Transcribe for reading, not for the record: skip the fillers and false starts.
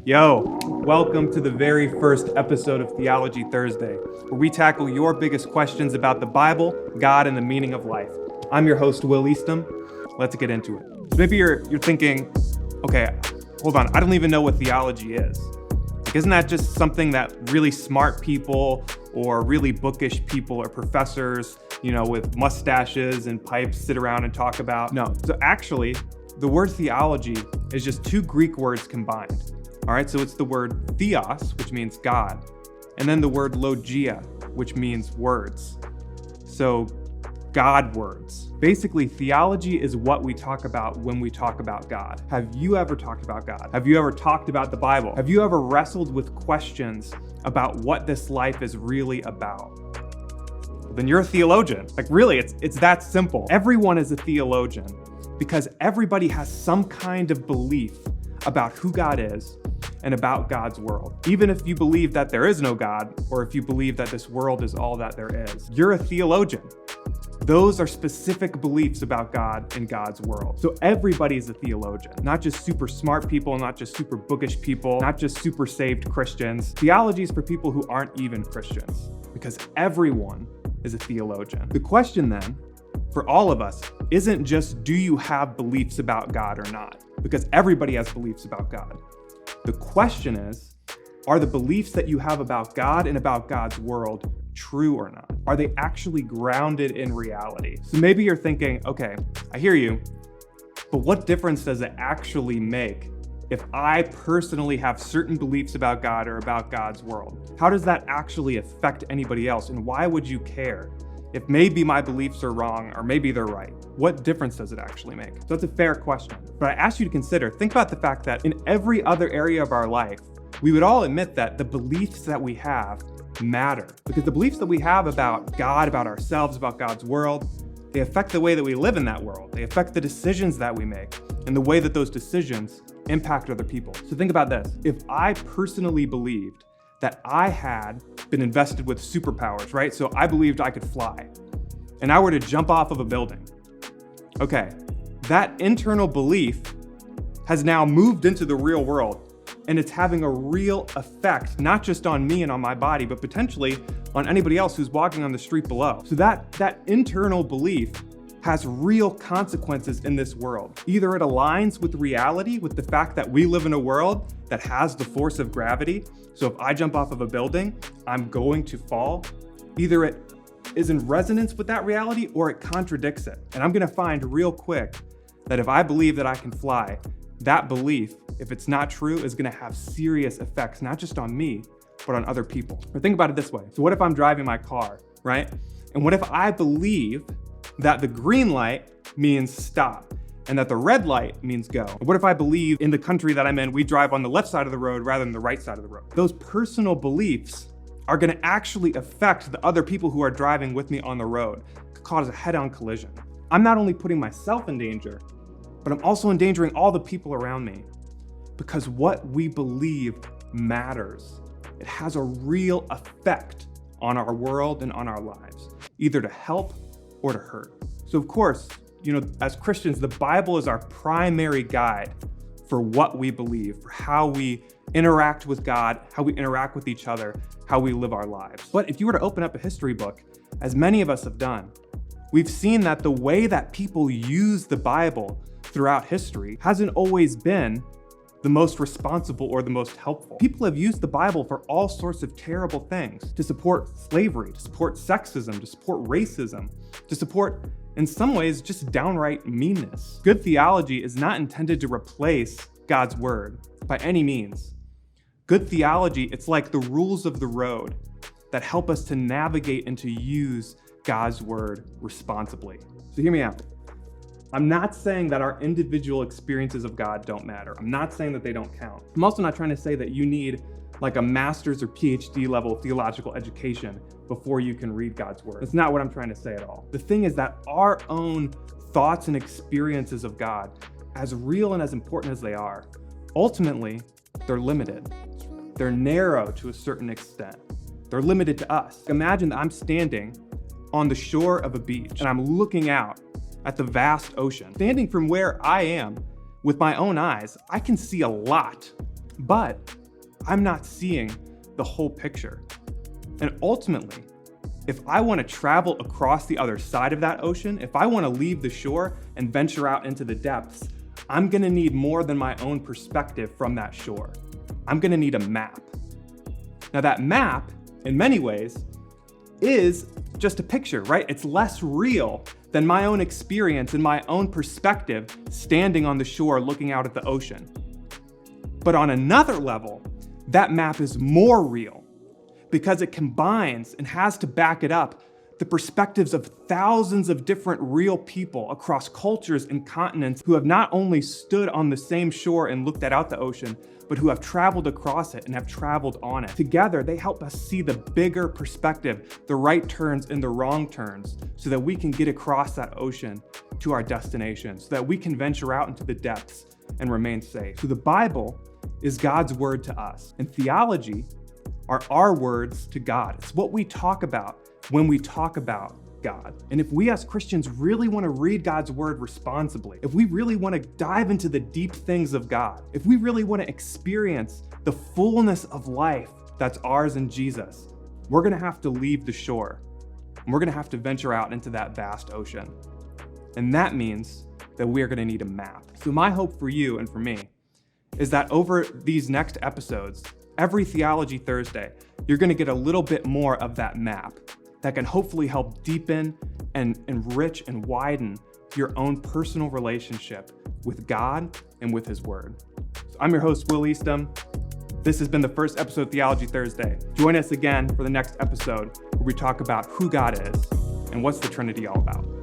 Yo, welcome to the very first episode of Theology Thursday, where we tackle your biggest questions about the Bible, God, and the meaning of life. I'm your host, Will Eastham. Let's get into it. So maybe you're thinking, okay, hold on, I don't even know what theology is. Like, isn't that just something that really smart people or really bookish people or professors, with mustaches and pipes sit around and talk about? No, so actually, the word theology is just two Greek words combined. All right, so it's the word theos, which means God, and then the word logia, which means words. So God words. Basically, theology is what we talk about when we talk about God. Have you ever talked about God? Have you ever talked about the Bible? Have you ever wrestled with questions about what this life is really about? Then you're a theologian. Like, really, it's that simple. Everyone is a theologian because everybody has some kind of belief about who God is and about God's world. Even if you believe that there is no God, or if you believe that this world is all that there is, you're a theologian. Those are specific beliefs about God and God's world. So everybody's a theologian, not just super smart people, not just super bookish people, not just super saved Christians. Theology is for people who aren't even Christians, because everyone is a theologian. The question then, for all of us, isn't just do you have beliefs about God or not? Because everybody has beliefs about God. The question is, are the beliefs that you have about God and about God's world true or not? Are they actually grounded in reality? So maybe you're thinking, okay, I hear you, but what difference does it actually make if I personally have certain beliefs about God or about God's world? How does that actually affect anybody else? And why would you care if maybe my beliefs are wrong or maybe they're right? What difference does it actually make? So that's a fair question. But I ask you to think about the fact that in every other area of our life, we would all admit that the beliefs that we have matter. Because the beliefs that we have about God, about ourselves, about God's world, they affect the way that we live in that world. They affect the decisions that we make and the way that those decisions impact other people. So think about this. If I personally believed that I had been invested with superpowers, right? So I believed I could fly, and I were to jump off of a building. Okay, that internal belief has now moved into the real world, and it's having a real effect, not just on me and on my body, but potentially on anybody else who's walking on the street below. So that internal belief has real consequences in this world. Either it aligns with reality, with the fact that we live in a world that has the force of gravity. So if I jump off of a building, I'm going to fall. Either it is in resonance with that reality or it contradicts it. And I'm gonna find real quick that if I believe that I can fly, that belief, if it's not true, is gonna have serious effects, not just on me, but on other people. Or think about it this way. So what if I'm driving my car, right? And what if I believe that the green light means stop and that the red light means go? What if I believe in the country that I'm in, we drive on the left side of the road rather than the right side of the road? Those personal beliefs are gonna actually affect the other people who are driving with me on the road, could cause a head-on collision. I'm not only putting myself in danger, but I'm also endangering all the people around me, because what we believe matters. It has a real effect on our world and on our lives, either to help or to hurt. So of course, as Christians, the Bible is our primary guide for what we believe, for how we interact with God, how we interact with each other, how we live our lives. But if you were to open up a history book, as many of us have done, we've seen that the way that people use the Bible throughout history hasn't always been the most responsible or the most helpful. People have used the Bible for all sorts of terrible things, to support slavery, to support sexism, to support racism, to support, in some ways, just downright meanness. Good theology is not intended to replace God's word by any means. Good theology, it's like the rules of the road that help us to navigate and to use God's word responsibly. So hear me out. I'm not saying that our individual experiences of God don't matter. I'm not saying that they don't count. I'm also not trying to say that you need like a master's or PhD level theological education before you can read God's word. That's not what I'm trying to say at all. The thing is that our own thoughts and experiences of God, as real and as important as they are, ultimately, they're limited. They're narrow to a certain extent. They're limited to us. Imagine that I'm standing on the shore of a beach and I'm looking out at the vast ocean. Standing from where I am with my own eyes, I can see a lot But I'm not seeing the whole picture. And ultimately, if I want to travel across the other side of that ocean, if I want to leave the shore and venture out into the depths, I'm going to need more than my own perspective from that shore. I'm going to need a map. Now that map, in many ways, is just a picture, right? It's less real than my own experience and my own perspective standing on the shore looking out at the ocean. But on another level, that map is more real because it combines and has to back it up the perspectives of thousands of different real people across cultures and continents who have not only stood on the same shore and looked out the ocean, but who have traveled across it and have traveled on it. Together, they help us see the bigger perspective, the right turns and the wrong turns, so that we can get across that ocean to our destination, so that we can venture out into the depths and remain safe. So the Bible is God's word to us, and theology are our words to God. It's what we talk about when we talk about God. And if we as Christians really want to read God's word responsibly, if we really want to dive into the deep things of God, if we really want to experience the fullness of life that's ours in Jesus, we're going to have to leave the shore and we're going to have to venture out into that vast ocean. And that means that we are going to need a map. So my hope for you and for me is that over these next episodes, every Theology Thursday, you're going to get a little bit more of that map that can hopefully help deepen and enrich and widen your own personal relationship with God and with His Word. So I'm your host, Will Eastham. This has been the first episode of Theology Thursday. Join us again for the next episode where we talk about who God is and what's the Trinity all about.